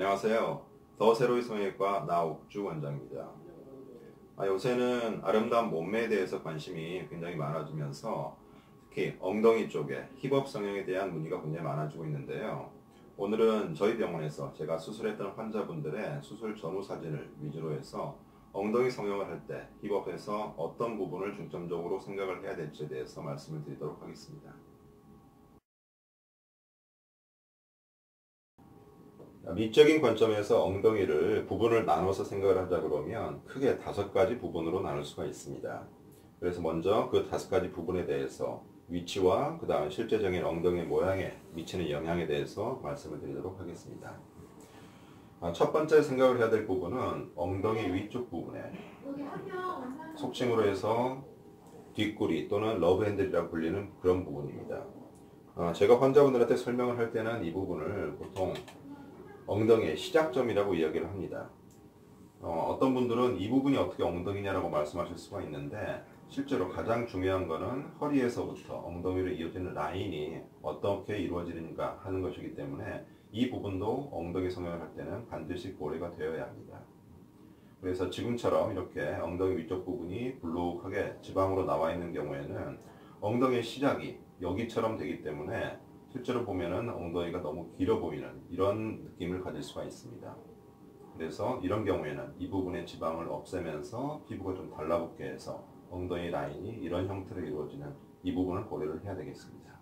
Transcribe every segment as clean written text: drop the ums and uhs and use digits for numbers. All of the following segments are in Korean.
안녕하세요. 더 세로이 성형외과 나옥주 원장입니다. 요새는 아름다운 몸매에 대해서 관심이 굉장히 많아지면서 특히 엉덩이 쪽에 힙업 성형에 대한 문의가 굉장히 많아지고 있는데요. 오늘은 저희 병원에서 제가 수술했던 환자분들의 수술 전후 사진을 위주로 해서 엉덩이 성형을 할 때 힙업에서 어떤 부분을 중점적으로 생각을 해야 될지에 대해서 말씀을 드리도록 하겠습니다. 미적인 관점에서 엉덩이를 부분을 나눠서 생각을 하자 그러면 크게 5가지 부분으로 나눌 수가 있습니다. 그래서 먼저 그 5가지 부분에 대해서 위치와 그 다음 실제적인 엉덩이 모양에 미치는 영향에 대해서 말씀을 드리도록 하겠습니다. 첫 번째 생각을 해야 될 부분은 엉덩이 위쪽 부분에 속칭으로 해서 뒷구리 또는 러브핸들이라고 불리는 그런 부분입니다. 제가 환자분들한테 설명을 할 때는 이 부분을 보통 엉덩이의 시작점이라고 이야기를 합니다. 어떤 분들은 이 부분이 어떻게 엉덩이냐라고 말씀하실 수가 있는데 실제로 가장 중요한 것은 허리에서부터 엉덩이로 이어지는 라인이 어떻게 이루어지는가 하는 것이기 때문에 이 부분도 엉덩이 성형을 할 때는 반드시 고려가 되어야 합니다. 그래서 지금처럼 이렇게 엉덩이 위쪽 부분이 불룩하게 지방으로 나와 있는 경우에는 엉덩이의 시작이 여기처럼 되기 때문에 실제로 보면은 엉덩이가 너무 길어 보이는 이런 느낌을 가질 수가 있습니다. 그래서 이런 경우에는 이 부분의 지방을 없애면서 피부가 좀 달라붙게 해서 엉덩이 라인이 이런 형태로 이루어지는 이 부분을 고려를 해야 되겠습니다.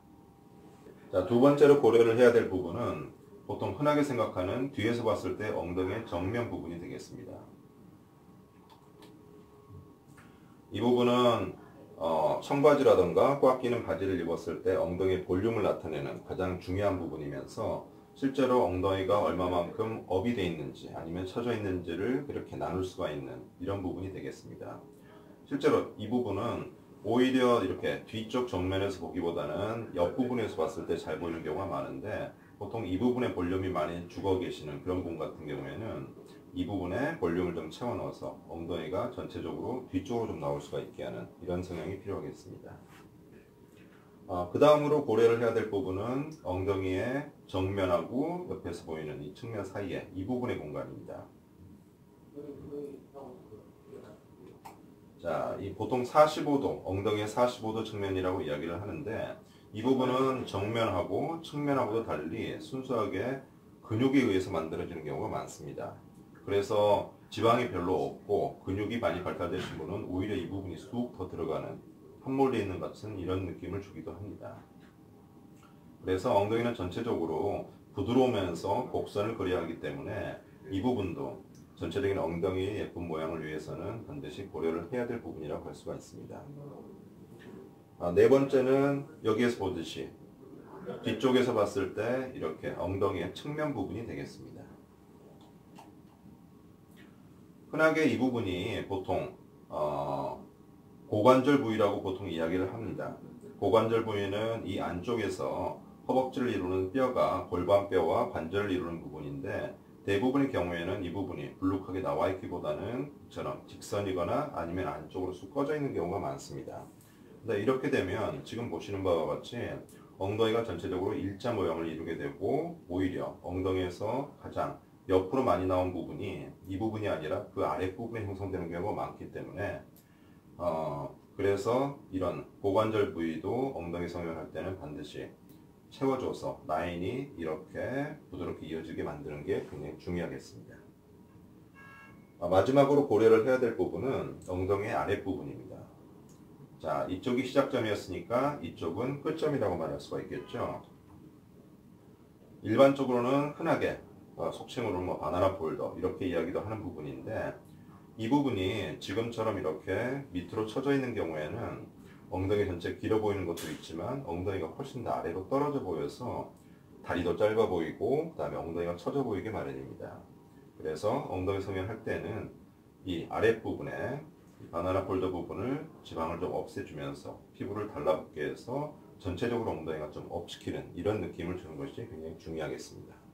자, 두 번째로 고려를 해야 될 부분은 보통 흔하게 생각하는 뒤에서 봤을 때 엉덩이의 정면 부분이 되겠습니다. 이 부분은 청바지라던가 꽉 끼는 바지를 입었을 때 엉덩이 볼륨을 나타내는 가장 중요한 부분이면서 실제로 엉덩이가 얼마만큼 업이 되어 있는지 아니면 처져 있는지를 그렇게 나눌 수가 있는 이런 부분이 되겠습니다. 실제로 이 부분은 오히려 이렇게 뒤쪽 정면에서 보기보다는 옆부분에서 봤을 때 잘 보이는 경우가 많은데 보통 이 부분에 볼륨이 많이 죽어 계시는 그런 분 같은 경우에는 이 부분에 볼륨을 좀 채워 넣어서 엉덩이가 전체적으로 뒤쪽으로 좀 나올 수가 있게 하는 이런 성형이 필요하겠습니다. 그 다음으로 고려를 해야 될 부분은 엉덩이의 정면하고 옆에서 보이는 이 측면 사이에 이 부분의 공간입니다. 자, 이 보통 45도, 엉덩이의 45도 측면이라고 이야기를 하는데 이 부분은 정면하고 측면하고도 달리 순수하게 근육에 의해서 만들어지는 경우가 많습니다. 그래서 지방이 별로 없고 근육이 많이 발달되신 분은 오히려 이 부분이 쑥 더 들어가는 함몰되어 있는 같은 이런 느낌을 주기도 합니다. 그래서 엉덩이는 전체적으로 부드러우면서 곡선을 그려야 하기 때문에 이 부분도 전체적인 엉덩이의 예쁜 모양을 위해서는 반드시 고려를 해야 될 부분이라고 할 수가 있습니다. 네 번째는 여기에서 보듯이 뒤쪽에서 봤을 때 이렇게 엉덩이의 측면 부분이 되겠습니다. 흔하게 이 부분이 보통 고관절 부위라고 보통 이야기를 합니다. 고관절 부위는 이 안쪽에서 허벅지를 이루는 뼈가 골반뼈와 관절을 이루는 부분인데 대부분의 경우에는 이 부분이 불룩하게 나와 있기보다는 이처럼 직선이거나 아니면 안쪽으로 쑥 꺼져 있는 경우가 많습니다. 근데 이렇게 되면 지금 보시는 바와 같이 엉덩이가 전체적으로 일자 모양을 이루게 되고 오히려 엉덩이에서 가장 옆으로 많이 나온 부분이 이 부분이 아니라 그 아랫부분에 형성되는 경우가 많기 때문에 그래서 이런 고관절 부위도 엉덩이 성형을 할 때는 반드시 채워줘서 라인이 이렇게 부드럽게 이어지게 만드는 게 굉장히 중요하겠습니다. 마지막으로 고려를 해야 될 부분은 엉덩이의 아랫부분입니다. 자, 이쪽이 시작점이었으니까 이쪽은 끝점이라고 말할 수가 있겠죠. 일반적으로는 흔하게 속칭으로 바나나 폴더 이렇게 이야기도 하는 부분인데 이 부분이 지금처럼 이렇게 밑으로 쳐져 있는 경우에는 엉덩이 전체 길어 보이는 것도 있지만 엉덩이가 훨씬 더 아래로 떨어져 보여서 다리도 짧아 보이고 그 다음에 엉덩이가 처져 보이게 마련입니다. 그래서 엉덩이 성형할 때는 이 아랫부분에 바나나 폴더 부분을 지방을 좀 없애주면서 피부를 달라붙게 해서 전체적으로 엉덩이가 좀 업시키는 이런 느낌을 주는 것이 굉장히 중요하겠습니다.